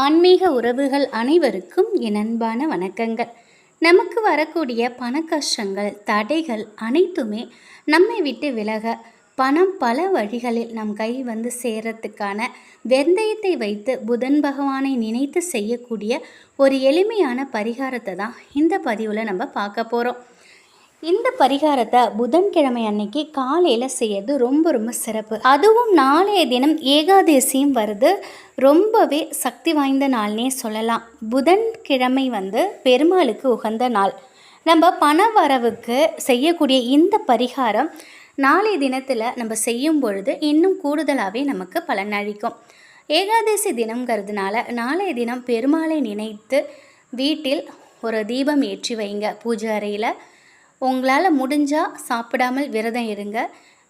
ஆன்மீக உறவுகள் அனைவருக்கும் என் அன்பான வணக்கங்கள். நமக்கு வரக்கூடிய பண கஷ்டங்கள், தடைகள் அனைத்துமே நம்மை விட்டு விலக பணம் பல வழிகளில் நம் கை வந்து சேரத்துக்கான வெந்தயத்தை வைத்து புதன் பகவானை நினைத்து செய்யக்கூடிய ஒரு எளிமையான பரிகாரத்தை தான் இந்த பதிவில் நம்ம பார்க்க போகிறோம். இந்த பரிகாரத்தை புதன்கிழமை அன்னைக்கு காலையில் செய்யறது ரொம்ப ரொம்ப சிறப்பு. அதுவும் நாளைய தினம் ஏகாதசியும் வருது. ரொம்பவே சக்தி வாய்ந்த நாள்னே சொல்லலாம். புதன்கிழமை வந்து பெருமாளுக்கு உகந்த நாள். நம்ம பண வரவுக்கு செய்யக்கூடிய இந்த பரிகாரம் நாளைய தினத்தில் நம்ம செய்யும் பொழுது இன்னும் கூடுதலாகவே நமக்கு பலனளிக்கும். ஏகாதசி தினம்ங்கிறதுனால நாளைய தினம் பெருமாளை நினைத்து வீட்டில் ஒரு தீபம் ஏற்றி வைங்க. பூஜை அறையில் உங்களால் முடிஞ்சால் சாப்பிடாமல் விரதம் இருங்க.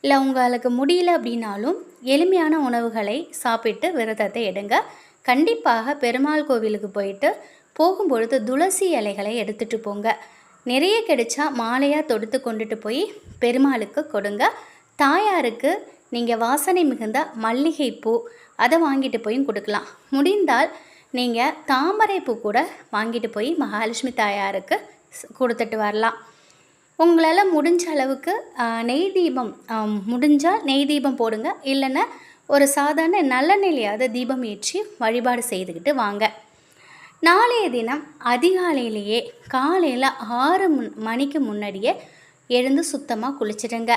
இல்லை உங்களுக்கு முடியல அப்படின்னாலும் எளிமையான உணவுகளை சாப்பிட்டு விரதத்தை எடுங்க. கண்டிப்பாக பெருமாள் கோவிலுக்கு போயிட்டு போகும்பொழுது துளசி இலைகளை எடுத்துகிட்டு போங்க. நிறைய கிடைச்சா மாலையாக தொடுத்து கொண்டுட்டு போய் பெருமாளுக்கு கொடுங்க. தாயாருக்கு நீங்கள் வாசனை மிகுந்த மல்லிகைப்பூ அதை வாங்கிட்டு போயும் கொடுக்கலாம். முடிந்தால் நீங்கள் தாமரைப்பூ கூட வாங்கிட்டு போய் மகாலட்சுமி தாயாருக்கு கொடுத்துட்டு வரலாம். உங்களால் முடிஞ்ச அளவுக்கு நெய் தீபம் முடிஞ்சால் நெய் தீபம் போடுங்க. இல்லைன்னா ஒரு சாதாரண நல்லெண்ணெயிலையாவது தீபம் ஏற்றி வழிபாடு செய்துக்கிட்டு வாங்க. நாளைய தினம் அதிகாலையிலேயே காலையில் 6 மணிக்கு முன்னாடியே எழுந்து சுத்தமாக குளிச்சிடுங்க.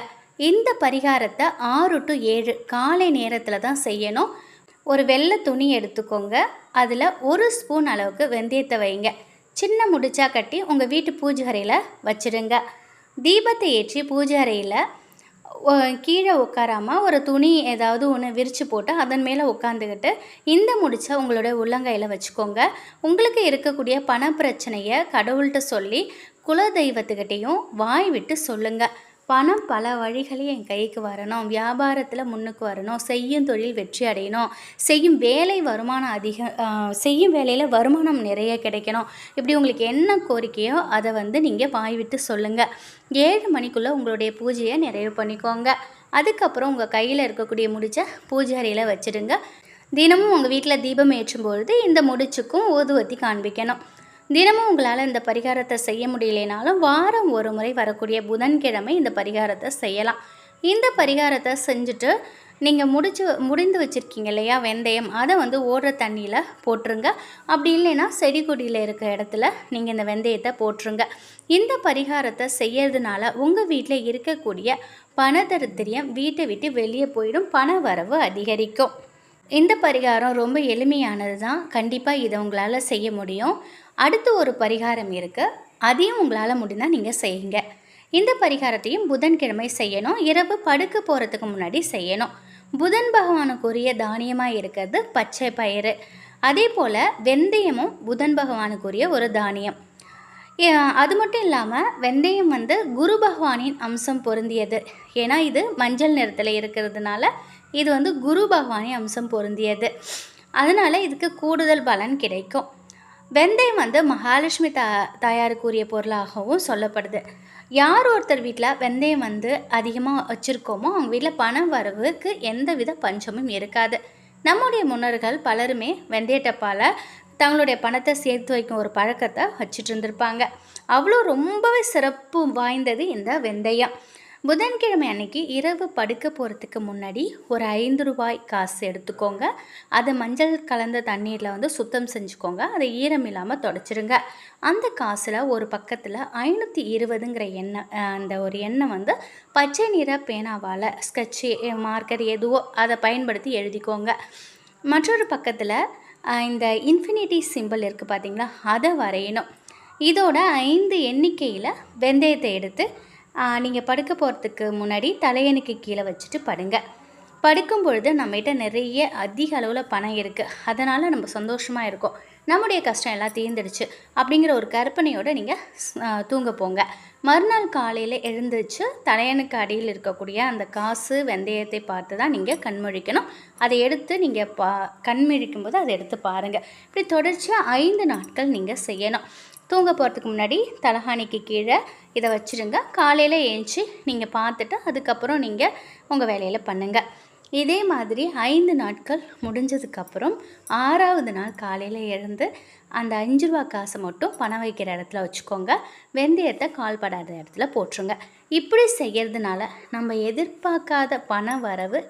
இந்த பரிகாரத்தை 6 to 7 காலை நேரத்தில் தான் செய்யணும். ஒரு வெள்ளை துணி எடுத்துக்கோங்க. அதில் 1 ஸ்பூன் அளவுக்கு வெந்தயத்தை வைங்க. சின்ன முடிச்சா கட்டி உங்கள் வீட்டு பூஜை அறையில் வச்சுடுங்க. தீபத்தை ஏற்றி பூஜை அறையில் கீழே உட்காராமல் ஒரு துணி ஏதாவது ஒன்று விரித்து போட்டு அதன் மேலே உட்காந்துக்கிட்டு இந்த முடிச்சா உங்களோட உள்ளங்கையில் வச்சுக்கோங்க. உங்களுக்கு இருக்கக்கூடிய பண பிரச்சனையை கடவுள்கிட்ட சொல்லி குல தெய்வத்துக்கிட்டேயும் வாய் விட்டு சொல்லுங்கள். பணம் பல வழிகளில் என் கைக்கு வரணும், வியாபாரத்தில் முன்னுக்கு வரணும், செய்யும் தொழில் வெற்றி அடையணும், செய்யும் வேலை வருமானம் செய்யும் வேலையில் வருமானம் நிறைய கிடைக்கணும். இப்படி உங்களுக்கு என்ன கோரிக்கையோ அதை வந்து நீங்கள் வாய் விட்டு சொல்லுங்கள். 7 மணிக்குள்ளே உங்களுடைய பூஜையை நிறைவு பண்ணிக்கோங்க. அதுக்கப்புறம் உங்கள் கையில் இருக்கக்கூடிய முடிச்ச பூஜை அறையில் வச்சுடுங்க. தினமும் உங்கள் வீட்டில் தீபம் ஏற்றும்பொழுது இந்த முடிச்சுக்கும் ஊதுவத்தி காண்பிக்கணும். தினமும் உங்களால் இந்த பரிகாரத்தை செய்ய முடியலைனாலும் வாரம் ஒரு முறை வரக்கூடிய புதன்கிழமை இந்த பரிகாரத்தை செய்யலாம். இந்த பரிகாரத்தை செஞ்சுட்டு நீங்கள் முடிந்து வச்சுருக்கீங்க இல்லையா வெந்தயம், அதை வந்து ஓடுற தண்ணியில் போட்டுருங்க. அப்படி இல்லைன்னா செடி கொடியில் இருக்க இடத்துல நீங்கள் இந்த வெந்தயத்தை போட்டுருங்க. இந்த பரிகாரத்தை செய்யறதுனால உங்கள் வீட்டில் இருக்கக்கூடிய பணதரித்திரியம் வீட்டை விட்டு வெளியே போயிடும், பண வரவு அதிகரிக்கும். இந்த பரிகாரம் ரொம்ப எளிமையானது தான். கண்டிப்பாக இதை உங்களால் செய்ய முடியும். அடுத்து ஒரு பரிகாரம் இருக்குது, அதையும் உங்களால் முடிந்தால் நீங்கள் செய்யுங்க. இந்த பரிகாரத்தையும் புதன்கிழமை செய்யணும். இரவு படுக்க போகிறதுக்கு முன்னாடி செய்யணும். புதன் பகவானுக்குரிய தானியமாக இருக்கிறது பச்சை பயிறு. அதே போல் வெந்தயமும் புதன் பகவானுக்குரிய ஒரு தானியம். அது மட்டும் இல்லாமல் வெந்தயம் வந்து குரு பகவானின் அம்சம் பொருந்தியது. ஏன்னா இது மஞ்சள் நிறத்தில் இருக்கிறதுனால இது வந்து குரு பகவானின் அம்சம் பொருந்தியது. அதனால் இதுக்கு கூடுதல் பலன் கிடைக்கும். வெந்தயம் வந்து மகாலட்சுமி தாயாருக்குரிய பொருளாகவும் சொல்லப்படுது. யார் ஒருத்தர் வீட்டில் வெந்தயம் வந்து அதிகமாக வச்சுருக்கோமோ அவங்க வீட்டில் பண வரவுக்கு எந்த வித பஞ்சமும் இருக்காது. நம்முடைய முன்னோர்கள் பலருமே வெந்தயட்டப்பால் தங்களுடைய பணத்தை சேர்த்து வைக்கும் ஒரு பழக்கத்தை வச்சுட்டு இருந்திருப்பாங்க. அவ்வளோ ரொம்பவே சிறப்பு வாய்ந்தது இந்த வெந்தயம். புதன்கிழமை அன்னைக்கு இரவு படுக்க போகிறதுக்கு முன்னாடி ஒரு 5 ரூபாய் காசு எடுத்துக்கோங்க. அதை மஞ்சள் கலந்த தண்ணீரில் வந்து சுத்தம் செஞ்சுக்கோங்க. அதை ஈரம் இல்லாமல் தொடச்சிருங்க. அந்த காசில் ஒரு பக்கத்தில் 520ங்கிற எண்ணெய், அந்த ஒரு எண்ணெய் வந்து பச்சை நிற பேனாவால் ஸ்கெட்சு மார்க்கர் எதுவோ அதை பயன்படுத்தி எழுதிக்கோங்க. மற்றொரு பக்கத்தில் இந்த இன்ஃபினிட்டி சிம்பிள் இருக்குது பார்த்தீங்களா, அதை வரையணும். இதோட 5 எண்ணிக்கையில் வெந்தயத்தை எடுத்து நீங்கள் படுக்க போகிறதுக்கு முன்னாடி தலையணுக்கு கீழே வச்சுட்டு படுங்க. படுக்கும் பொழுது நம்மகிட்ட நிறைய அதிக அளவில் பணம் இருக்குது, அதனால் நம்ம சந்தோஷமாக இருக்கோம், நம்முடைய கஷ்டம் எல்லாம் தீர்ந்துடுச்சு அப்படிங்கிற ஒரு கற்பனையோடு நீங்கள் தூங்க போங்க. மறுநாள் காலையில் எழுந்திரிச்சு தலையணுக்கு அடியில் இருக்கக்கூடிய அந்த காசு வெந்தயத்தை பார்த்து தான் நீங்கள் கண்மொழிக்கணும். அதை எடுத்து நீங்கள் கண்மொழிக்கும் போது அதை எடுத்து பாருங்கள். இப்படி தொடர்ச்சியாக 5 நாட்கள் நீங்கள் செய்யணும். தூங்க போகிறதுக்கு முன்னாடி தலகாணிக்கு கீழே இதை வச்சுருங்க. காலையில் ஏஞ்சி நீங்கள் பார்த்துட்டு அதுக்கப்புறம் நீங்கள் உங்கள் வேலையில் பண்ணுங்கள். இதே மாதிரி 5 நாட்கள் முடிஞ்சதுக்கப்புறம் 6வது நாள் காலையில் எழுந்து அந்த ரூ. 5 காசை மட்டும் பணம் வைக்கிற இடத்துல வச்சுக்கோங்க. வெந்தயத்தை கால்படாத இடத்துல போட்டுருங்க. இப்படி செய்கிறதுனால நம்ம எதிர்பார்க்காத பண வரவு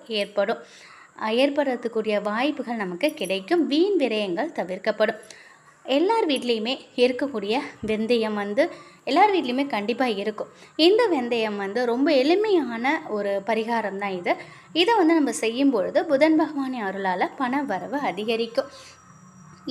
ஏற்படுறதுக்குரிய வாய்ப்புகள் நமக்கு கிடைக்கும். வீண் விரயங்கள் தவிர்க்கப்படும். எல்லார் வீட்லேயுமே இருக்கக்கூடிய வெந்தயம் எல்லார் வீட்லேயுமே கண்டிப்பாக இருக்கும். இந்த வெந்தயம் ரொம்ப எளிமையான ஒரு பரிகாரம் தான் இது. இதை நம்ம செய்யும்பொழுது புதன் பகவானின் அருளால் பண வரவு அதிகரிக்கும்.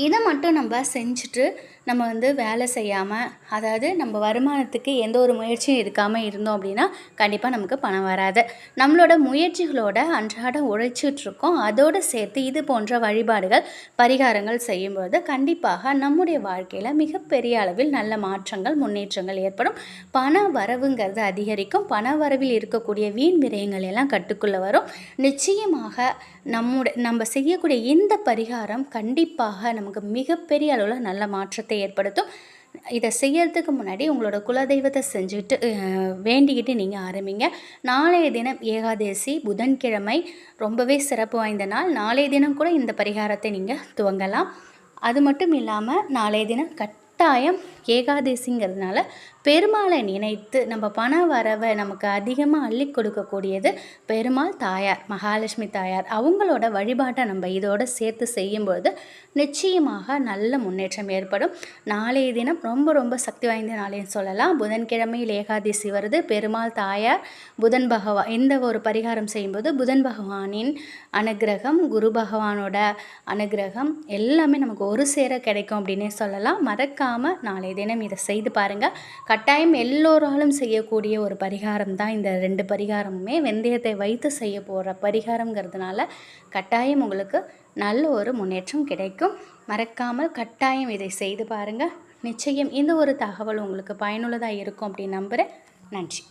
இதை மட்டும் நம்ம செஞ்சுட்டு நம்ம வேலை செய்யாமல், அதாவது நம்ம வருமானத்துக்கு எந்த ஒரு முயற்சியும் எடுக்காமல் இருந்தோம் அப்படின்னா கண்டிப்பாக நமக்கு பணம் வராது. நம்மளோட முயற்சிகளோட அன்றாடம் உழைச்சிட்ருக்கோம். அதோடு சேர்த்து இது போன்ற வழிபாடுகள் பரிகாரங்கள் செய்யும்பொழுது கண்டிப்பாக நம்முடைய வாழ்க்கையில் மிகப்பெரிய அளவில் நல்ல மாற்றங்கள் முன்னேற்றங்கள் ஏற்படும். பண வரவுங்கிறது அதிகரிக்கும். பண வரவில் இருக்கக்கூடிய வீண் விரயங்கள் எல்லாம் கட்டுக்குள்ளே வரும். நிச்சயமாக நம்ம செய்யக்கூடிய இந்த பரிகாரம் கண்டிப்பாக நமக்கு மிகப்பெரிய அளவில் நல்ல மாற்றத்தை ஏற்படுத்தும். இதை செய்யறதுக்கு முன்னாடி உங்களோட குலதெய்வத்தை செஞ்சுட்டு வேண்டிக்கிட்டு நீங்கள் ஆரம்பிங்க. நாளைய தினம் ஏகாதசி, புதன்கிழமை ரொம்பவே சிறப்பு வாய்ந்த நாள். நாளைய தினம் கூட இந்த பரிகாரத்தை நீங்கள் துவங்கலாம். அது மட்டும் இல்லாமல் நாளைய தினம் கட்டாயம் ஏகாதசிங்கிறதுனால பெருமாளை நினைத்து நம்ம பண வரவை நமக்கு அதிகமாக அள்ளி கொடுக்கக்கூடியது பெருமாள் தாயார், மகாலட்சுமி தாயார். அவங்களோட வழிபாட்டை நம்ம இதோடு சேர்த்து செய்யும்பொழுது நிச்சயமாக நல்ல முன்னேற்றம் ஏற்படும். நாளைய தினம் ரொம்ப ரொம்ப சக்தி வாய்ந்த நாளேன்னு சொல்லலாம். புதன்கிழமையில் ஏகாதசி வருது. பெருமாள் தாயார், புதன் பகவான், இந்த ஒரு பரிகாரம் செய்யும்போது புதன் பகவானின் அனுகிரகம், குரு பகவானோட அனுகிரகம் எல்லாமே நமக்கு ஒரு சேர கிடைக்கும் அப்படின்னே சொல்லலாம். மறக்காமல் நாளைய தினம் இதை செய்து பாருங்கள். கட்டாயம் எல்லோராலும் செய்யக்கூடிய ஒரு பரிகாரம் தான் இந்த 2 பரிகாரமுமே. வெந்தயத்தை வைத்து செய்ய போகிற பரிகாரங்கிறதுனால கட்டாயம் உங்களுக்கு நல்ல ஒரு முன்னேற்றம் கிடைக்கும். மறக்காமல் கட்டாயம் இதை செய்து பாருங்கள். நிச்சயம் இந்த ஒரு தகவல் உங்களுக்கு பயனுள்ளதாக இருக்கும் அப்படின்னு நம்புகிறேன். நன்றி.